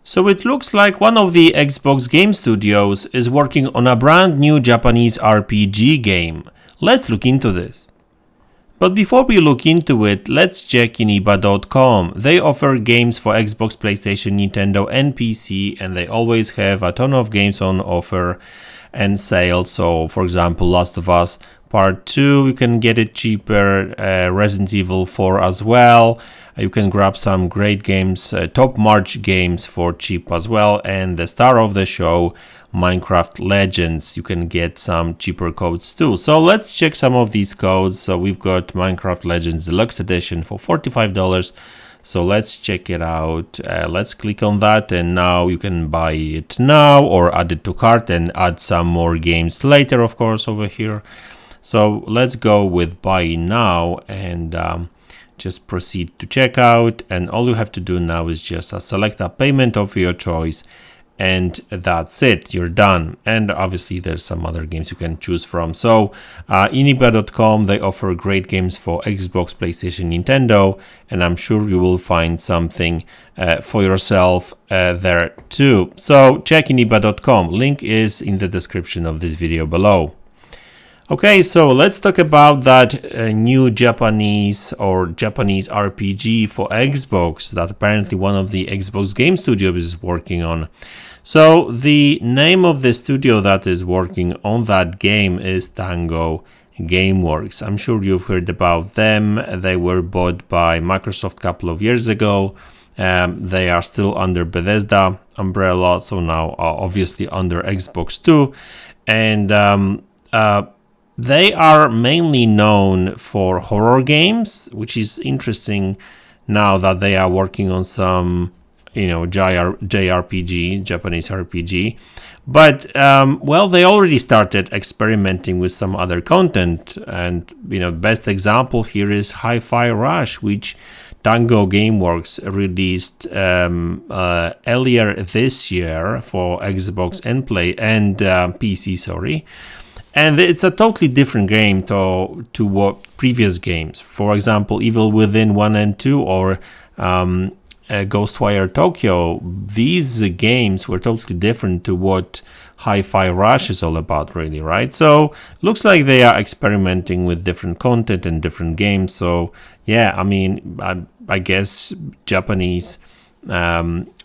So it looks like one of the Xbox game studios is working on a brand new Japanese RPG game. Let's look into this. But before we look into it, let's check iniba.com. They offer games for Xbox, PlayStation, Nintendo and PC, and they always have a ton of games on offer and sale. So for example, Last of Us Part 2, you can get it cheaper, Resident Evil 4 as well. You can grab some great games, top March games for cheap as well. And the star of the show, Minecraft Legends, you can get some cheaper codes too. So let's check some of these codes. So we've got Minecraft Legends Deluxe Edition for $45. So let's check it out. Let's click on that, and now you can buy it now or add it to cart and add some more games later, of course, over here. So let's go with buy now and just proceed to checkout. And all you have to do now is just select a payment of your choice, and that's it, you're done. And obviously there's some other games you can choose from. So iniba.com, they offer great games for Xbox, PlayStation, Nintendo, and I'm sure you will find something for yourself there too. So check iniba.com, link is in the description of this video below. Okay, so let's talk about that new Japanese RPG for Xbox that apparently one of the Xbox game studios is working on. So the name of the studio that is working on that game is Tango Gameworks. I'm sure you've heard about them. They were bought by Microsoft a couple of years ago. They are still under Bethesda umbrella, so now obviously under Xbox too. And they are mainly known for horror games, which is interesting now that they are working on some, JRPG, Japanese RPG. But, they already started experimenting with some other content. And, best example here is Hi-Fi Rush, which Tango Gameworks released earlier this year for Xbox and PC, sorry. And it's a totally different game to what previous games. For example, Evil Within 1 and 2 or Ghostwire Tokyo. These games were totally different to what Hi-Fi Rush is all about, really, right? So looks like they are experimenting with different content and different games. So yeah, I guess Japanese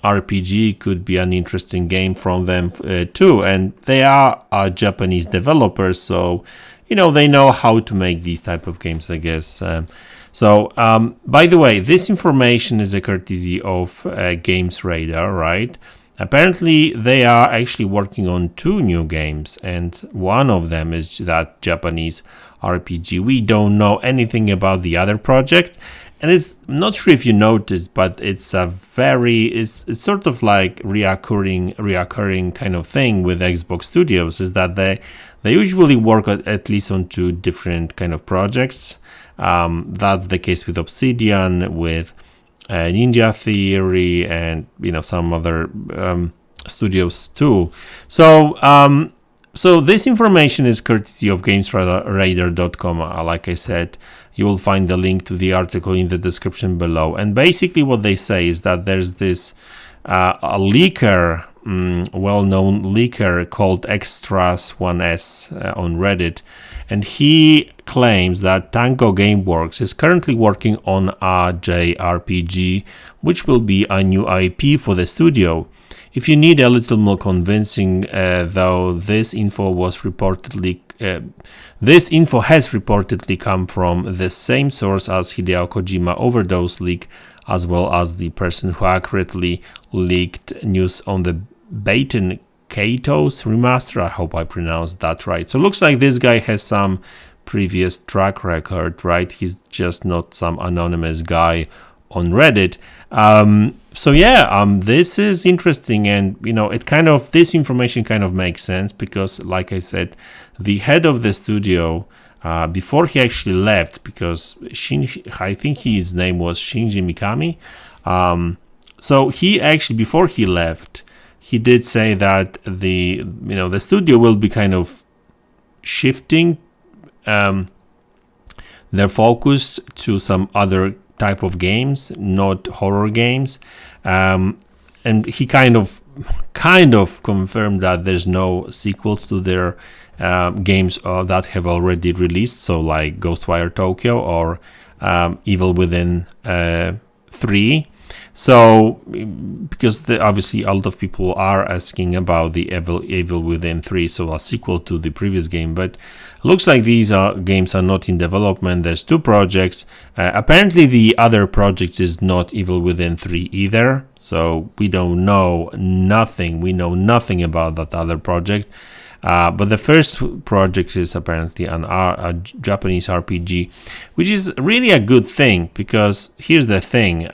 RPG could be an interesting game from them too, and they are Japanese developers, so they know how to make these type of games, I guess. By the way, this information is a courtesy of Games Radar, right? Apparently they are actually working on 2 new games, and one of them is that Japanese RPG. We don't know anything about the other project. And it's not sure if you noticed, but it's it's sort of like reoccurring kind of thing with Xbox Studios, is that they usually work at least on 2 different kind of projects. That's the case with Obsidian, with Ninja Theory, and some other studios too. So this information is courtesy of GamesRadar.com. Like I said, you will find the link to the article in the description below. And basically what they say is that there's this a leaker, well-known leaker called Extras1s on Reddit. And he claims that Tango Gameworks is currently working on a JRPG, which will be a new IP for the studio. If you need a little more convincing, though, this info has reportedly come from the same source as Hideo Kojima Overdose leak, as well as the person who accurately leaked news on the Baten Kato's remaster. I hope I pronounced that right. So it looks like this guy has some previous track record, right? He's just not some anonymous guy on Reddit. This is interesting, and this information kind of makes sense because, like I said, the head of the studio, before he actually left, because I think his name was Shinji Mikami. So he actually, before he left, he did say that the studio will be kind of shifting their focus to some other type of games, not horror games. and he kind of confirmed that there's no sequels to their games that have already released, so like Ghostwire Tokyo or Evil Within 3. So because obviously a lot of people are asking about the Evil Within 3, so a sequel to the previous game, but it looks like these games are not in development. There's 2 projects. Apparently the other project is not Evil Within 3 either, so we don't know nothing. We know nothing about that other project. But the first project is apparently a Japanese RPG, which is really a good thing, because here's the thing.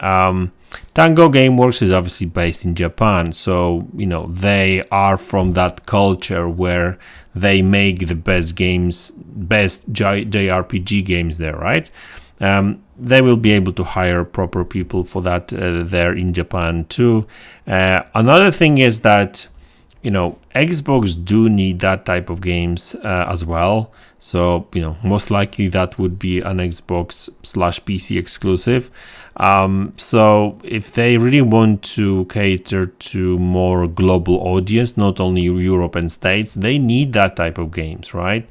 Tango Gameworks is obviously based in Japan, so they are from that culture where they make the best JRPG games there, right? They will be able to hire proper people for that there in Japan too. Another thing is that Xbox do need that type of games as well. So, most likely that would be an Xbox/PC exclusive. So if they really want to cater to more global audience, not only Europe and States, they need that type of games, right?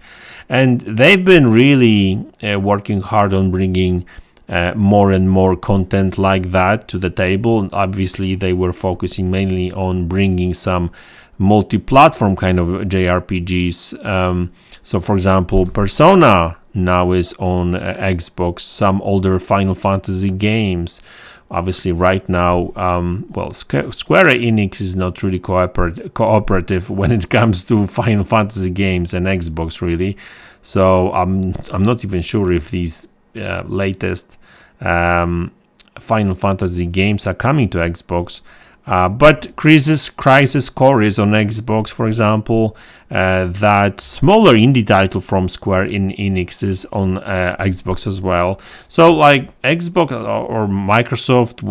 And they've been really working hard on bringing more and more content like that to the table. Obviously, they were focusing mainly on bringing some multi-platform kind of JRPGs. So for example, Persona now is on Xbox, some older Final Fantasy games. Obviously right now, Square Enix is not really cooperative when it comes to Final Fantasy games and Xbox really. So I'm not even sure if these latest Final Fantasy games are coming to Xbox. But Crisis Core is on Xbox, for example. That smaller indie title from Square Enix is on Xbox as well. So like Xbox or Microsoft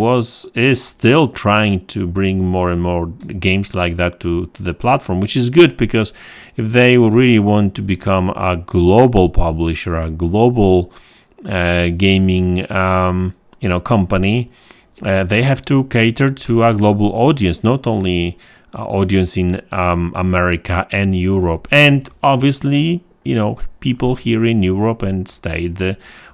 is still trying to bring more and more games like that to the platform, which is good, because if they really want to become a global publisher, a global gaming company, they have to cater to a global audience, not only audience in America and Europe, and obviously people here in Europe and States.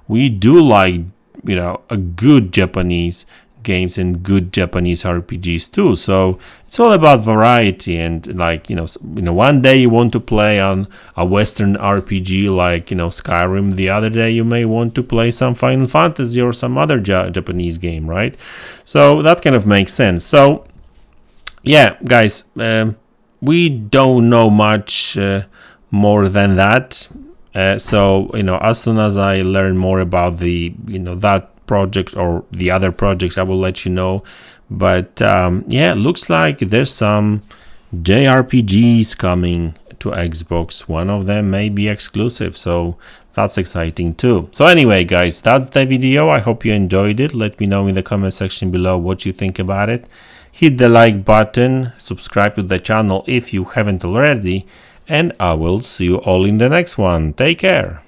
We do like a good Japanese games and good Japanese RPGs too. So it's all about variety, and one day you want to play on a Western RPG like Skyrim, the other day you may want to play some Final Fantasy or some other Japanese game, right? So that kind of makes sense. So yeah, guys, we don't know much more than that. So as soon as I learn more about the that project or the other projects, I will let you know. But looks like there's some JRPGs coming to Xbox. One of them may be exclusive, so that's exciting too. So anyway, guys, that's the video. I hope you enjoyed it. Let me know in the comment section below what you think about it. Hit the like button, subscribe to the channel if you haven't already, and I will see you all in the next one. Take care.